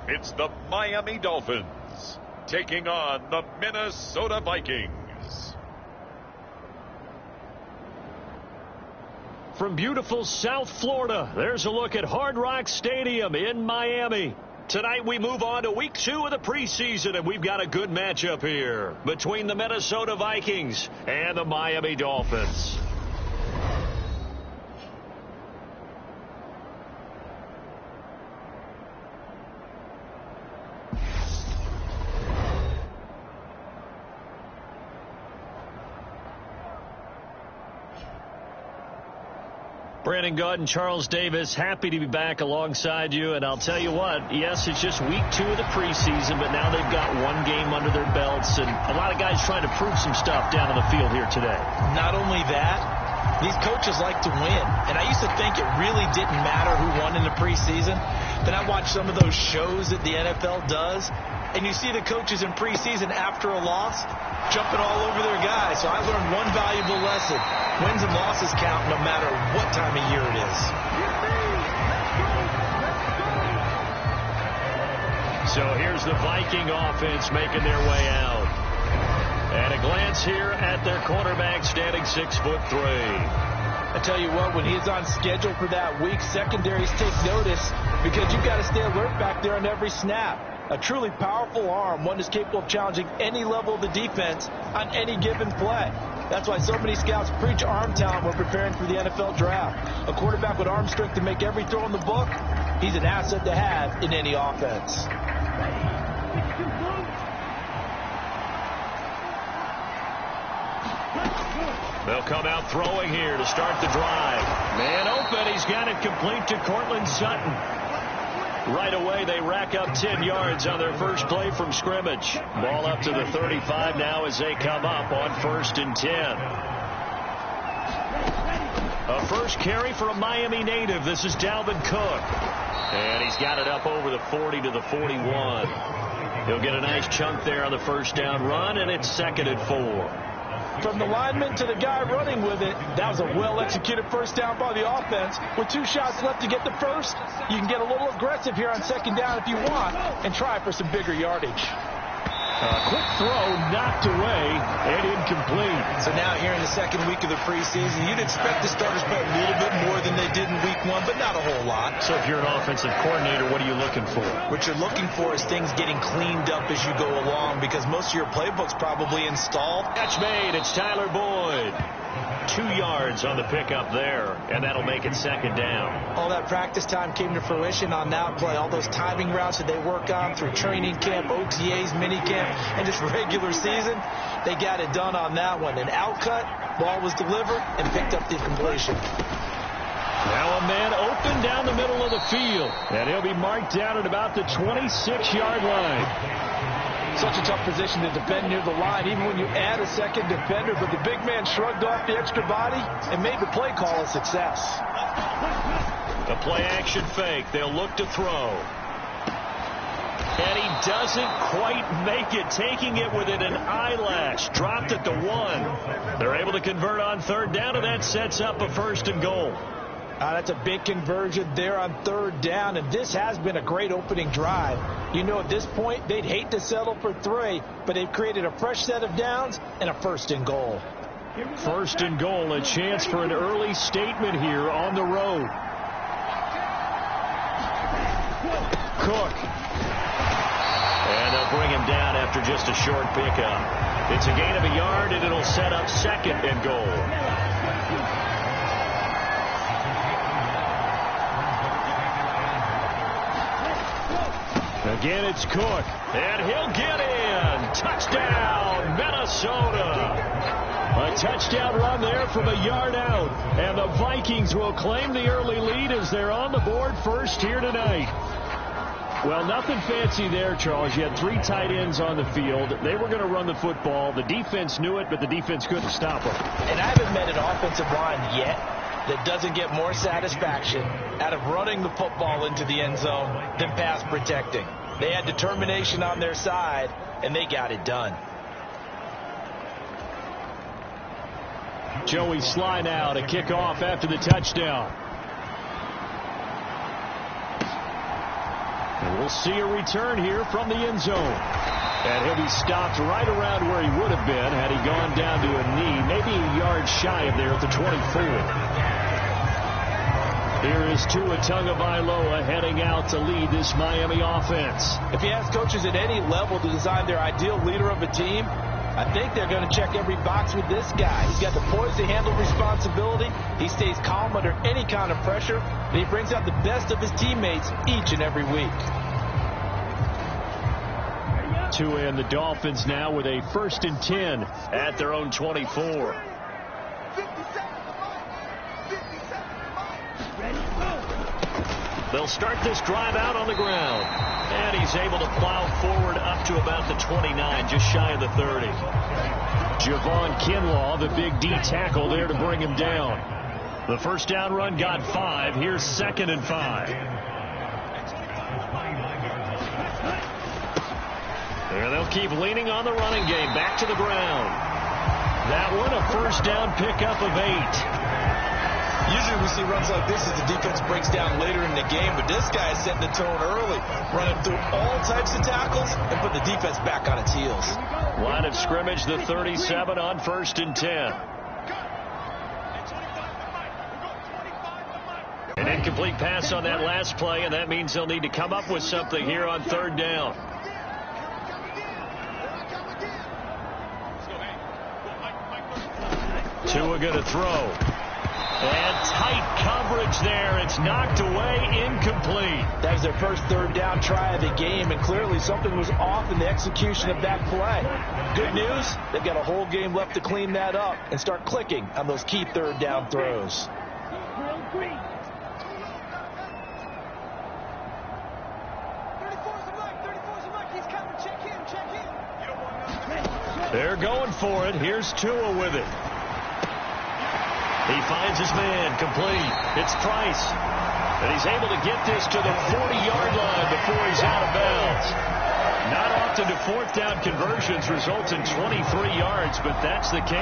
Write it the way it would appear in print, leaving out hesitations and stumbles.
It's the Miami Dolphins taking on the Minnesota Vikings. From beautiful South Florida, there's a look at Hard Rock Stadium in Miami. Tonight we move on to week 2 of the preseason, and we've got a good matchup here between the Minnesota Vikings and the Miami Dolphins. Brandon Gaud and Charles Davis, happy to be back alongside you. And I'll tell you what, yes, it's just week 2 of the preseason, but now they've got one game under their belts. And a lot of guys trying to prove some stuff down on the field here today. Not only that, these coaches like to win. And I used to think it really didn't matter who won in the preseason. Then I watched some of those shows that the NFL does, and you see the coaches in preseason after a loss jumping all over their guys. So I learned one valuable lesson. Wins and losses count no matter what time of year it is. So here's the Viking offense making their way out. And a glance here at their quarterback, standing 6'3". I tell you what, when he's on schedule for that week, secondaries take notice because you've got to stay alert back there on every snap. A truly powerful arm, one that's capable of challenging any level of the defense on any given play. That's why so many scouts preach arm talent when preparing for the NFL draft. A quarterback with arm strength to make every throw in the book, he's an asset to have in any offense. They'll come out throwing here to start the drive. Man open, he's got it complete to Cortland Sutton. Right away, they rack up 10 yards on their first play from scrimmage. Ball up to the 35 now as they come up on 1st and 10. A first carry for a Miami native. This is Dalvin Cook. And he's got it up over the 40 to the 41. He'll get a nice chunk there on the first down run, and it's 2nd and 4. From the lineman to the guy running with it, that was a well-executed first down by the offense. With 2 shots left to get the first, you can get a little aggressive here on 2nd down if you want and try for some bigger yardage. Quick throw knocked away and incomplete. So now here in the 2nd week of the preseason, you'd expect the starters to play a little bit more than they did in week 1, but not a whole lot. So if you're an offensive coordinator, what are you looking for? What you're looking for is things getting cleaned up as you go along because most of your playbook's probably installed. Catch made. It's Tyler Boyd. 2 yards on the pickup there, and that'll make it 2nd down. All that practice time came to fruition on that play. All those timing routes that they work on through training camp, OTAs, minicamp, and just regular season, they got it done on that one. An outcut, ball was delivered, and picked up the completion. Now a man open down the middle of the field, and he'll be marked down at about the 26-yard line. Such a tough position to defend near the line, even when you add a second defender. But the big man shrugged off the extra body and made the play call a success. The play-action fake. They'll look to throw. And he doesn't quite make it, taking it within an eyelash. Dropped at the 1. They're able to convert on 3rd down, and that sets up a 1st and goal. That's a big conversion there on 3rd down, and this has been a great opening drive. You know, at this point, they'd hate to settle for 3, but they've created a fresh set of downs and a 1st and goal. 1st and goal, a chance for an early statement here on the road. Cook. And they'll bring him down after just a short pickup. It's a gain of a yard, and it'll set up 2nd and goal. Again, it's Cook, and he'll get in. Touchdown, Minnesota. A touchdown run there from a yard out, and the Vikings will claim the early lead as they're on the board first here tonight. Well, nothing fancy there, Charles. You had 3 tight ends on the field. They were going to run the football. The defense knew it, but the defense couldn't stop them. And I haven't met an offensive line yet that doesn't get more satisfaction out of running the football into the end zone than pass protecting. They had determination on their side, and they got it done. Joey Sly now to kick off after the touchdown. And we'll see a return here from the end zone. And he'll be stopped right around where he would have been had he gone down to a knee, maybe a yard shy of there at the 24. Here is Tua Tagovailoa heading out to lead this Miami offense. If you ask coaches at any level to design their ideal leader of a team, I think they're going to check every box with this guy. He's got the poise to handle responsibility. He stays calm under any kind of pressure, and he brings out the best of his teammates each and every week. Tua and the Dolphins now with a 1st and 10 at their own 24. They'll start this drive out on the ground. And he's able to plow forward up to about the 29, just shy of the 30. Javon Kinlaw, the big D tackle there to bring him down. The first down run got 5. Here's 2nd and 5. There they'll keep leaning on the running game. Back to the ground. That one a first down pickup of 8. Usually we see runs like this as the defense breaks down later in the game, but this guy is setting the tone early, running through all types of tackles and putting the defense back on its heels. Line of scrimmage, the 37 on 1st and 10. An incomplete pass on that last play, and that means they'll need to come up with something here on 3rd down. Tua going to throw. And tight coverage there. It's knocked away, incomplete. That was their first 3rd down try of the game, and clearly something was off in the execution of that play. Good news, they've got a whole game left to clean that up and start clicking on those key 3rd down throws. They're going for it. Here's Tua with it. He finds his man, complete. It's Price. And he's able to get this to the 40-yard line before he's out of bounds. Not often do 4th down conversions result in 23 yards, but that's the case.